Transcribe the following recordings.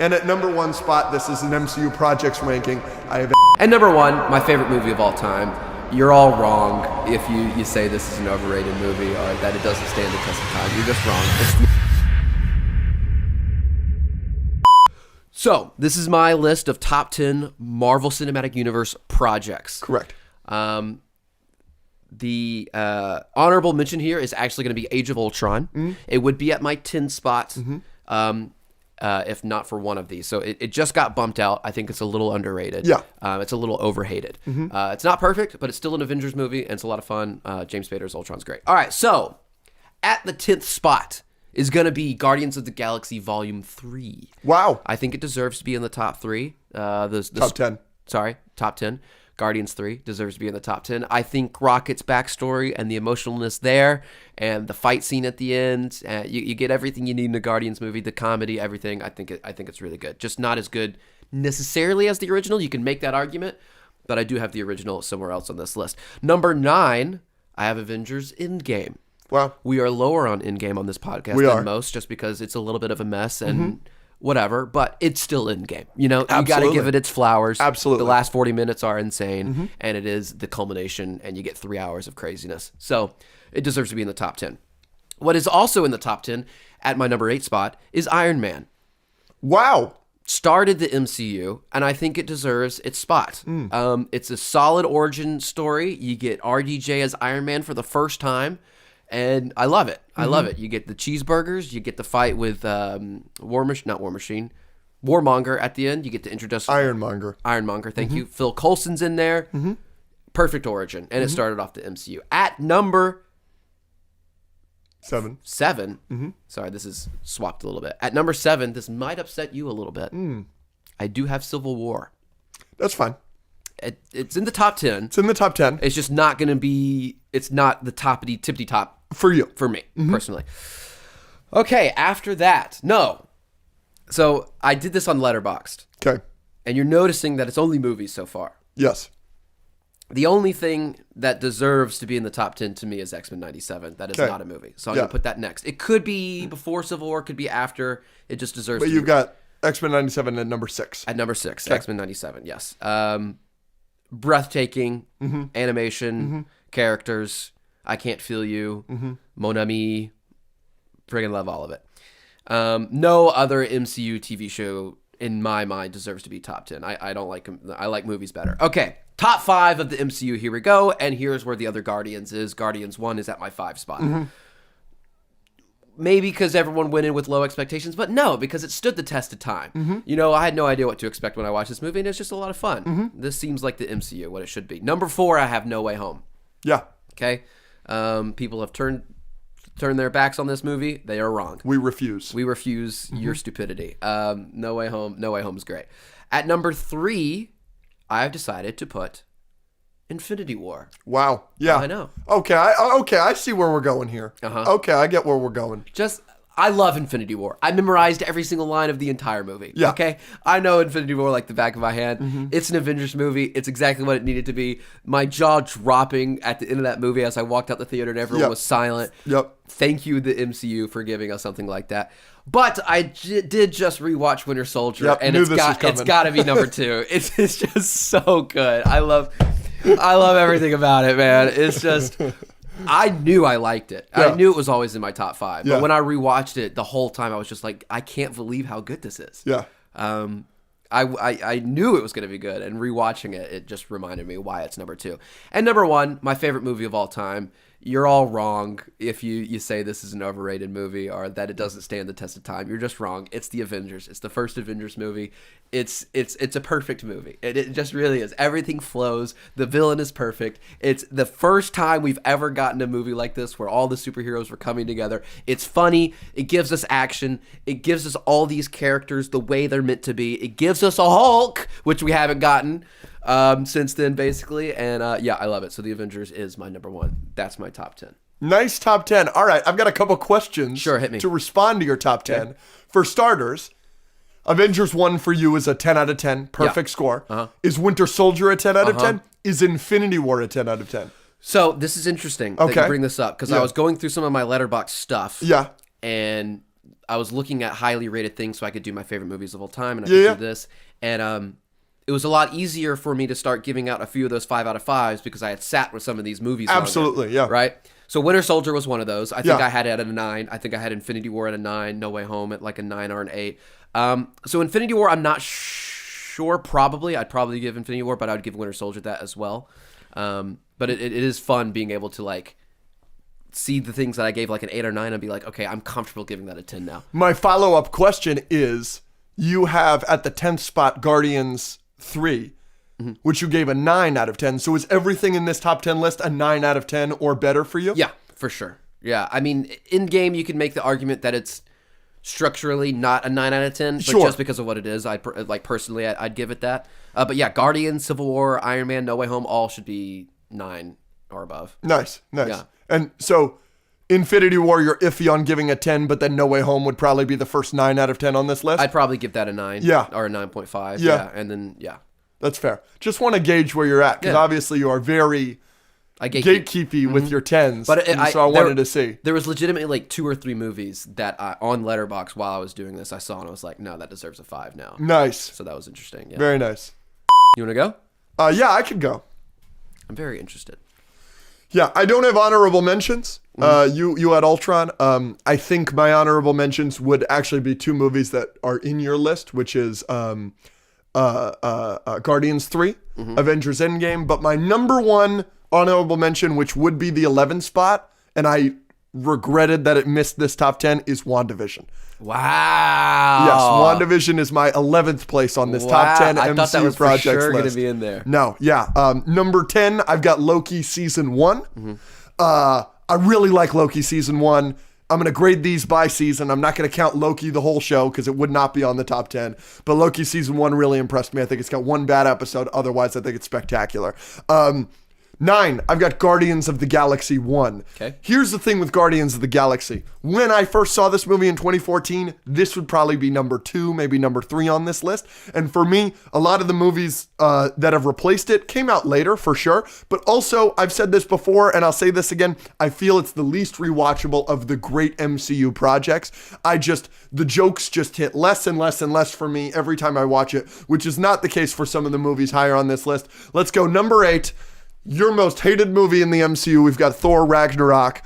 And at number 1 spot, this is an MCU projects ranking. I have. And number 1, my favorite movie of all time. You're all wrong if you say this is an overrated movie or that it doesn't stand the test of time. You're just wrong. So, this is my list of top 10 Marvel Cinematic Universe projects. Correct. The honorable mention here is actually going to be Age of Ultron. Mm-hmm. It would be at my 10 spot if not for one of these. So it just got bumped out. I think it's a little underrated. Yeah. It's a little overhated. Mm-hmm. It's not perfect, but it's still an Avengers movie, and it's a lot of fun. James Spader's Ultron's great. All right, so at the 10th spot is going to be Guardians of the Galaxy Volume 3. Wow. I think it deserves to be in the top 3. Top 10. Sorry, top 10. Guardians 3 deserves to be in the top 10. I think Rocket's backstory and the emotionalness there and the fight scene at the end, you get everything you need in a Guardians movie, the comedy, everything. I think it's really good. Just not as good necessarily as the original. You can make that argument, but I do have the original somewhere else on this list. Number 9, I have Avengers Endgame. Wow. We are lower on Endgame on this podcast than most just because it's a little bit of a mess and whatever, but it's still Endgame. You know, you got to give it its flowers. Absolutely. The last 40 minutes are insane, and it is the culmination, and you get 3 hours of craziness. So it deserves to be in the top 10. What is also in the top 10 at my number 8 spot is Iron Man. Wow. Started the MCU, and I think it deserves its spot. It's a solid origin story. You get RDJ as Iron Man for the first time. And I love it. I love it. You get the cheeseburgers. You get the fight with Warmonger at the end. You get to introduce Ironmonger. Thank you. Phil Coulson's in there. Perfect origin. And it started off the MCU. At number 7. Sorry, this is swapped a little bit. At number 7, this might upset you a little bit. I do have Civil War. That's fine. It's in the top 10. It's in the top 10. It's just not going to be, it's not the tippity top. For you. For me, personally. Okay, after that. No. So I did this on Letterboxd. Okay. And you're noticing that it's only movies so far. Yes. The only thing that deserves to be in the top 10 to me is X-Men 97. That is not a movie. So I'm going to put that next. It could be before Civil War, could be after. It just deserves to be. But you've got X-Men 97 at number 6. At number 6, X-Men 97, yes. Breathtaking, animation, characters, I Can't Feel You, Mon Ami, friggin' love all of it. No other MCU TV show, in my mind, deserves to be top 10. I don't like them. I like movies better. Okay, top 5 of the MCU, here we go, and here's where the other Guardians is. Guardians 1 is at my 5 spot. Maybe because everyone went in with low expectations, but no, because it stood the test of time. You know, I had no idea what to expect when I watched this movie, and it's just a lot of fun. This seems like the MCU, what it should be. Number 4, I have No Way Home. Yeah. Okay? People have turned their backs on this movie. They are wrong. We refuse. We refuse your stupidity. No Way Home. No Way Home is great. At number 3, I have decided to put Infinity War. Wow. Yeah. I know. Okay. I see where we're going here. Okay, I get where we're going. I love Infinity War. I memorized every single line of the entire movie. Yeah. Okay? I know Infinity War like the back of my hand. It's an Avengers movie. It's exactly what it needed to be. My jaw dropping at the end of that movie as I walked out the theater and everyone was silent. Yep. Thank you, the MCU, for giving us something like that. But I did just rewatch Winter Soldier, and it's got to be number 2. It's just so good. I love everything about it, man. It's just, I knew I liked it. Yeah. I knew it was always in my top 5. Yeah. But when I rewatched it, the whole time I was just like, I can't believe how good this is. Yeah. I knew it was going to be good, and rewatching it, it just reminded me why it's number 2. And number 1, my favorite movie of all time. You're all wrong if you say this is an overrated movie or that it doesn't stand the test of time. You're just wrong. It's the Avengers. It's the first Avengers movie. It's a perfect movie. It just really is. Everything flows. The villain is perfect. It's the first time we've ever gotten a movie like this where all the superheroes were coming together. It's funny. It gives us action. It gives us all these characters the way they're meant to be. It gives us a Hulk, which we haven't gotten since then, basically. And yeah, I love it. So the Avengers is my number 1. That's my top 10. Nice top 10. All right, I've got a couple questions. Sure, hit me. To respond to your top 10. For starters, Avengers 1 for you is a 10 out of 10. Perfect score. Is Winter Soldier a 10 out of 10? Is Infinity War a 10 out of 10? So this is interesting that you bring this up because I was going through some of my Letterboxd stuff. Yeah. And I was looking at highly rated things so I could do my favorite movies of all time, and I could do this. And it was a lot easier for me to start giving out a few of those 5 out of 5s because I had sat with some of these movies. Absolutely, longer, yeah. Right? So Winter Soldier was one of those. I think I had it at a 9. I think I had Infinity War at a 9. No Way Home at like a 9 or an 8. So Infinity War, I'm not sure. Probably. I'd probably give Infinity War, but I would give Winter Soldier that as well. But it is fun being able to like see the things that I gave like an 8 or 9 and be like, okay, I'm comfortable giving that a 10 now. My follow-up question is, you have at the 10th spot Guardians 3, which you gave a 9 out of 10. So is everything in this top 10 list a 9 out of 10 or better for you? Yeah, for sure. Yeah, I mean, in game you can make the argument that it's structurally not a 9 out of 10, but just because of what it is, personally I'd give it that. But yeah, Guardians, Civil War, Iron Man, No Way Home, all should be 9 or above. Nice. Yeah. And so Infinity War, you're iffy on giving a 10, but then No Way Home would probably be the first 9 out of 10 on this list? I'd probably give that a 9. Yeah. Or a 9.5. Yeah. And then, That's fair. Just want to gauge where you're at, because obviously you are very gatekeepy with your 10s, but so I wanted to see. There was legitimately like 2 or 3 movies that on Letterboxd while I was doing this I saw and I was like, no, that deserves a 5 now. Nice. So that was interesting. Yeah. Very nice. You want to go? Yeah, I could go. I'm very interested. Yeah, I don't have honorable mentions. You had Ultron. I think my honorable mentions would actually be 2 movies that are in your list, which is Guardians 3, Avengers Endgame. But my number 1 honorable mention, which would be the 11th spot, and I regretted that it missed this top 10, is WandaVision. Wow. Yes, WandaVision is my 11th place on this top 10 I MCU thought that was projects for sure list. going to be in there. No, yeah. Number 10, I've got Loki Season 1. I really like Loki Season 1. I'm going to grade these by season. I'm not going to count Loki the whole show because it would not be on the top 10. But Loki Season 1 really impressed me. I think it's got 1 bad episode. Otherwise, I think it's spectacular. 9, I've got Guardians of the Galaxy 1. Okay. Here's the thing with Guardians of the Galaxy. When I first saw this movie in 2014, this would probably be number 2, maybe number 3 on this list. And for me, a lot of the movies that have replaced it came out later, for sure. But also, I've said this before, and I'll say this again, I feel it's the least rewatchable of the great MCU projects. The jokes just hit less and less and less for me every time I watch it, which is not the case for some of the movies higher on this list. Let's go number 8. Your most hated movie in the MCU, we've got Thor Ragnarok.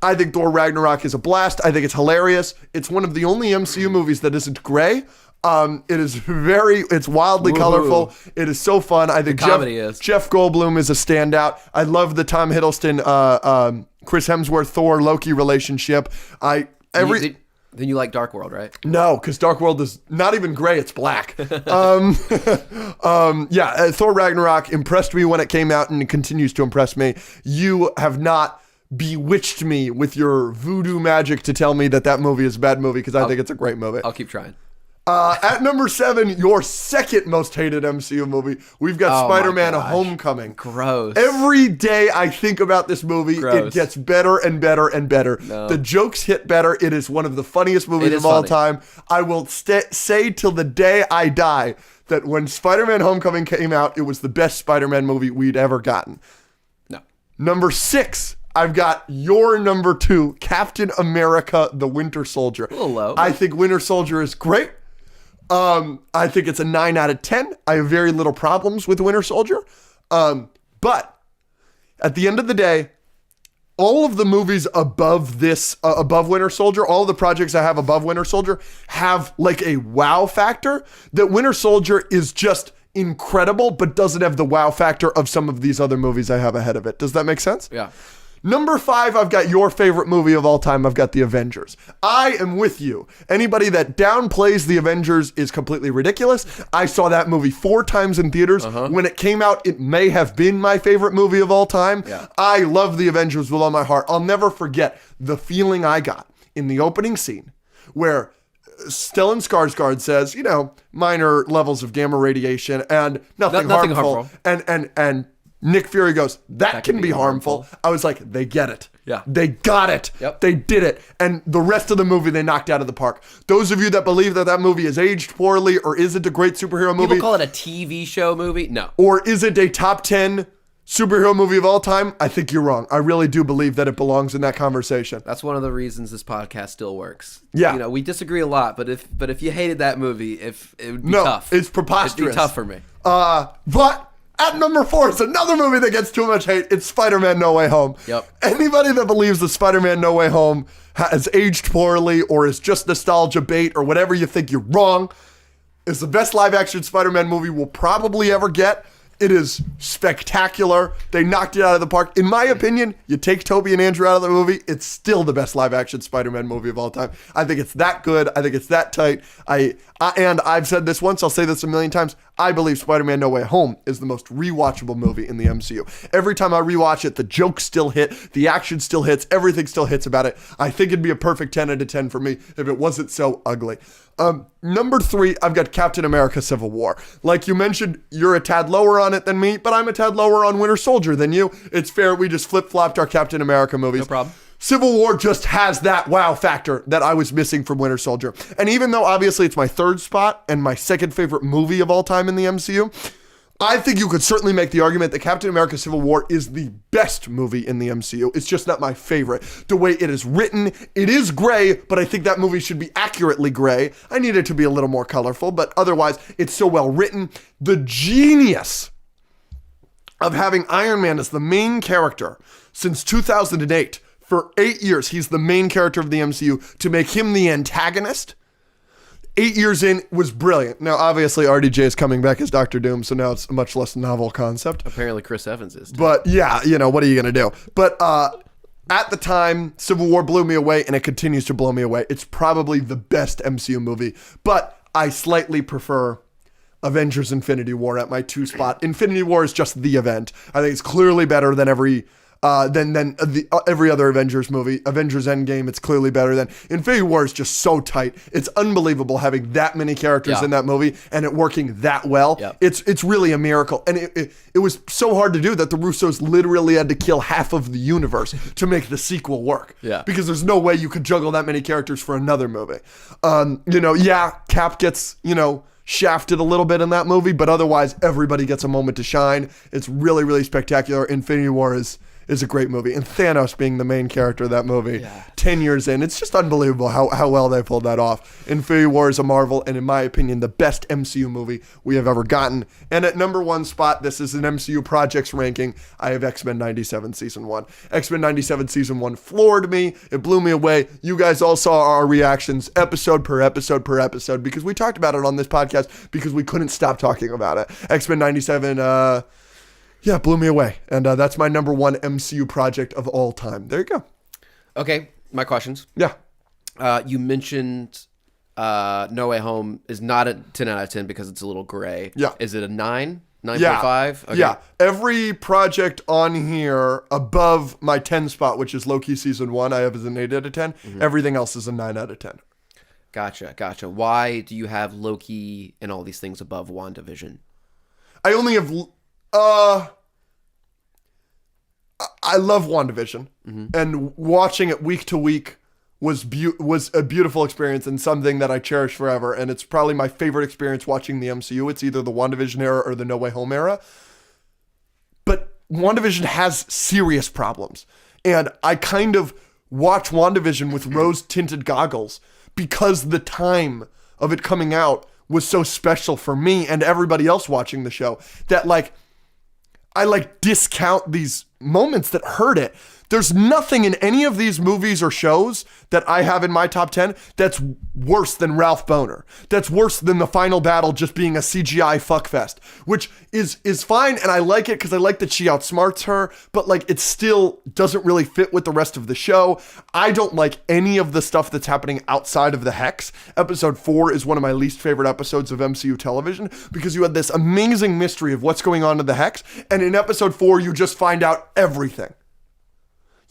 I think Thor Ragnarok is a blast. I think it's hilarious. It's one of the only MCU movies that isn't gray. It's wildly colorful. It is so fun. I think Jeff Goldblum is a standout. I love the Tom Hiddleston, Chris Hemsworth, Thor, Loki relationship. Then you like Dark World, right? No, because Dark World is not even gray, it's black. Thor Ragnarok impressed me when it came out, and it continues to impress me. You have not bewitched me with your voodoo magic to tell me that movie is a bad movie, because I think it's a great movie. I'll keep trying. At number 7, your second most hated MCU movie, we've got Spider-Man Homecoming. Gross. Every day I think about this movie, it gets better and better and better. No. The jokes hit better. It is one of the funniest movies of all time. I will say till the day I die that when Spider-Man Homecoming came out, it was the best Spider-Man movie we'd ever gotten. No. Number 6. I've got your number 2, Captain America, the Winter Soldier. A little low. I think Winter Soldier is great. I think it's a 9 out of 10. I have very little problems with Winter Soldier. But at the end of the day, all of the movies above Winter Soldier, all of the projects I have above Winter Soldier have like a wow factor that Winter Soldier is just incredible, but doesn't have the wow factor of some of these other movies I have ahead of it. Does that make sense? Yeah. Number 5, I've got your favorite movie of all time. I've got The Avengers. I am with you. Anybody that downplays The Avengers is completely ridiculous. I saw that movie 4 times in theaters. When it came out, it may have been my favorite movie of all time. Yeah. I love The Avengers with all my heart. I'll never forget the feeling I got in the opening scene where Stellan Skarsgård says, minor levels of gamma radiation and nothing harmful. And Nick Fury goes, that can be harmful. I was like, they get it. Yeah. They got it. Yep. They did it. And the rest of the movie, they knocked out of the park. Those of you that believe that movie is aged poorly, or is it a great superhero movie? People call it a TV show movie? No. Or is it a top 10 superhero movie of all time, I think you're wrong. I really do believe that it belongs in that conversation. That's one of the reasons this podcast still works. Yeah. You know, we disagree a lot, but if you hated that movie, it would be tough. It's preposterous. It'd be tough for me. But at number 4 is another movie that gets too much hate. It's Spider-Man No Way Home. Yep. Anybody that believes that Spider-Man No Way Home has aged poorly or is just nostalgia bait or whatever you think, you're wrong. It's the best live-action Spider-Man movie we'll probably ever get. It is spectacular. They knocked it out of the park. In my opinion, you take Tobey and Andrew out of the movie, it's still the best live-action Spider-Man movie of all time. I think it's that good. I think it's that tight. And I've said this once, I'll say this a million times. I believe Spider-Man No Way Home is the most rewatchable movie in the MCU. Every time I rewatch it, the jokes still hit, the action still hits, everything still hits about it. I think it'd be a perfect 10 out of 10 for me if it wasn't so ugly. Number 3, I've got Captain America Civil War. Like you mentioned, you're a tad lower on it than me, but I'm a tad lower on Winter Soldier than you. It's fair, we just flip-flopped our Captain America movies. No problem. Civil War just has that wow factor that I was missing from Winter Soldier. And even though obviously it's my 3rd spot and my 2nd favorite movie of all time in the MCU, I think you could certainly make the argument that Captain America Civil War is the best movie in the MCU. It's just not my favorite. The way it is written, it is gray, but I think that movie should be accurately gray. I need it to be a little more colorful, but otherwise it's so well written. The genius of having Iron Man as the main character since 2008. For 8 years, he's the main character of the MCU. To make him the antagonist 8 years in was brilliant. Now, obviously, RDJ is coming back as Doctor Doom, so now it's a much less novel concept. Apparently, Chris Evans is, too. But yeah, you know, what are you going to do? But at the time, Civil War blew me away, and it continues to blow me away. It's probably the best MCU movie, but I slightly prefer Avengers Infinity War at my 2 spot. Infinity War is just the event. I think it's clearly better than every other Avengers movie. Avengers Endgame, it's clearly better than. Infinity War is just so tight. It's unbelievable having that many characters in that movie and it working that well. Yep. It's really a miracle. And it was so hard to do that the Russos literally had to kill half of the universe to make the sequel work. Yeah. Because there's no way you could juggle that many characters for another movie. Cap gets, shafted a little bit in that movie, but otherwise everybody gets a moment to shine. It's really, really spectacular. Infinity War is a great movie. And Thanos being the main character of that movie, 10 years in, it's just unbelievable how well they pulled that off. Infinity War is a marvel, and in my opinion, the best MCU movie we have ever gotten. And at number 1 spot, this is an MCU projects ranking, I have X-Men 97 Season 1. X-Men 97 Season 1 floored me. It blew me away. You guys all saw our reactions episode per episode per episode because we talked about it on this podcast because we couldn't stop talking about it. X-Men 97, blew me away. And that's my number 1 MCU project of all time. There you go. Okay, my questions. Yeah. You mentioned No Way Home is not a 10 out of 10 because it's a little gray. Yeah. Is it a 9? 9.5? Yeah. Okay. Yeah. Every project on here above my 10 spot, which is Loki Season 1, I have as an 8 out of 10. Mm-hmm. Everything else is a 9 out of 10. Gotcha. Why do you have Loki and all these things above WandaVision? I only have... I love WandaVision, and watching it week to week was a beautiful experience and something that I cherish forever. And it's probably my favorite experience watching the MCU. It's either the WandaVision era or the No Way Home era. But WandaVision has serious problems, and I kind of watch WandaVision with rose-tinted goggles because the time of it coming out was so special for me and everybody else watching the show that I discount these moments that hurt it. There's nothing in any of these movies or shows that I have in my top 10 that's worse than Ralph Boner. That's worse than the final battle just being a CGI fuckfest, which is fine, and I like it because I like that she outsmarts her, but it still doesn't really fit with the rest of the show. I don't like any of the stuff that's happening outside of the Hex. Episode 4 is one of my least favorite episodes of MCU television because you had this amazing mystery of what's going on in the Hex, and in episode 4 you just find out everything.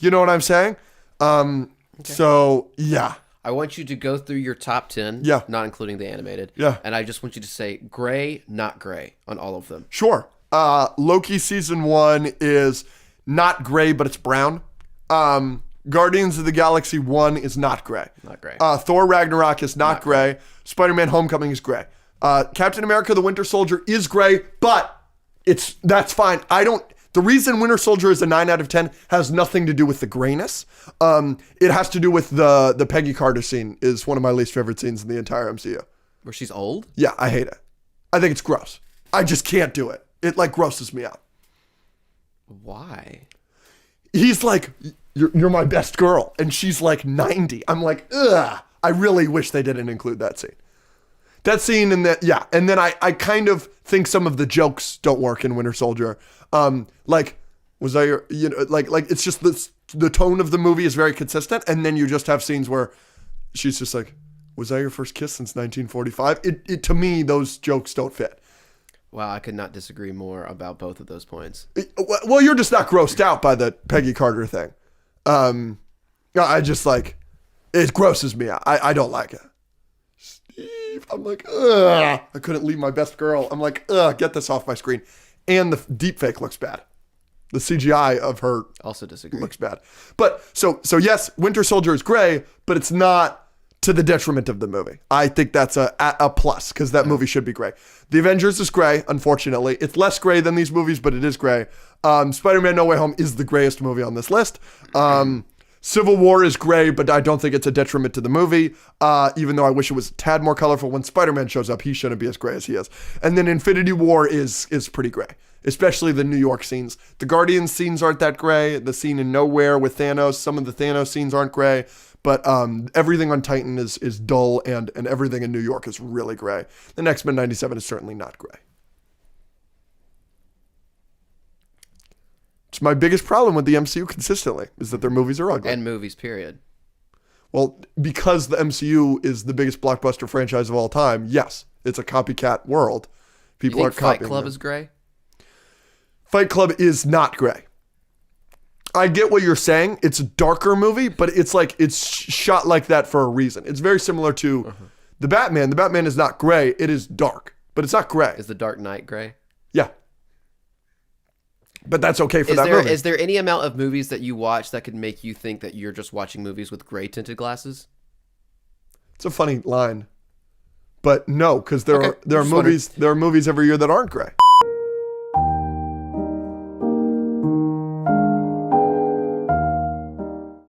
You know what I'm saying? Okay. So, yeah. I want you to go through your top 10, not including the animated. Yeah. And I just want you to say gray, not gray on all of them. Sure. Loki Season 1 is not gray, but it's brown. Guardians of the Galaxy 1 is not gray. Not gray. Thor Ragnarok is not gray. Spider-Man Homecoming is gray. Captain America the Winter Soldier is gray, but that's fine. The reason Winter Soldier is a 9 out of 10 has nothing to do with the grayness. It has to do with the Peggy Carter scene is one of my least favorite scenes in the entire MCU. Where she's old? Yeah, I hate it. I think it's gross. I just can't do it. It like grosses me out. Why? He's like, you're my best girl. And she's like 90. I'm like, ugh. I really wish they didn't include that scene. That scene and that, yeah. And then I kind of think some of the jokes don't work in Winter Soldier. Like, was I, like it's just the tone of the movie is very consistent. And then you just have scenes where she's just like, was I your first kiss since 1945? It to me, those jokes don't fit. Wow, I could not disagree more about both of those points. Well, you're just not grossed out by the Peggy Carter thing. I just like, it grosses me out. I don't like it. Steve, I'm like, ugh. I couldn't leave my best girl. I'm like, ugh, get this off my screen. And the deepfake looks bad. The CGI of her also disagree. Looks bad. But so yes, Winter Soldier is gray, but it's not to the detriment of the movie. I think that's a plus because that movie should be gray. The Avengers is gray, unfortunately. It's less gray than these movies, but it is gray. Spider-Man No Way Home is the grayest movie on this list. Civil War is gray, but I don't think it's a detriment to the movie, even though I wish it was a tad more colorful. When Spider-Man shows up, he shouldn't be as gray as he is. And then Infinity War is pretty gray, especially the New York scenes. The Guardians scenes aren't that gray. The scene in Nowhere with Thanos, some of the Thanos scenes aren't gray, but everything on Titan is dull, and everything in New York is really gray. The X-Men 97 is certainly not gray. It's my biggest problem with the MCU consistently, is that their movies are ugly. And movies, period. Well, because the MCU is the biggest blockbuster franchise of all time, yes, it's a copycat world. People are copying Fight Club them. is gray? Fight Club is not gray. I get what you're saying. It's a darker movie, but it's like it's shot like that for a reason. It's very similar to The Batman. The Batman is not gray. It is dark, but it's not gray. Is The Dark Knight gray? Yeah. But that's okay for that movie. Is there any amount of movies that you watch that could make you think that you're just watching movies with gray tinted glasses? It's a funny line. But no, because there are movies every year that aren't gray.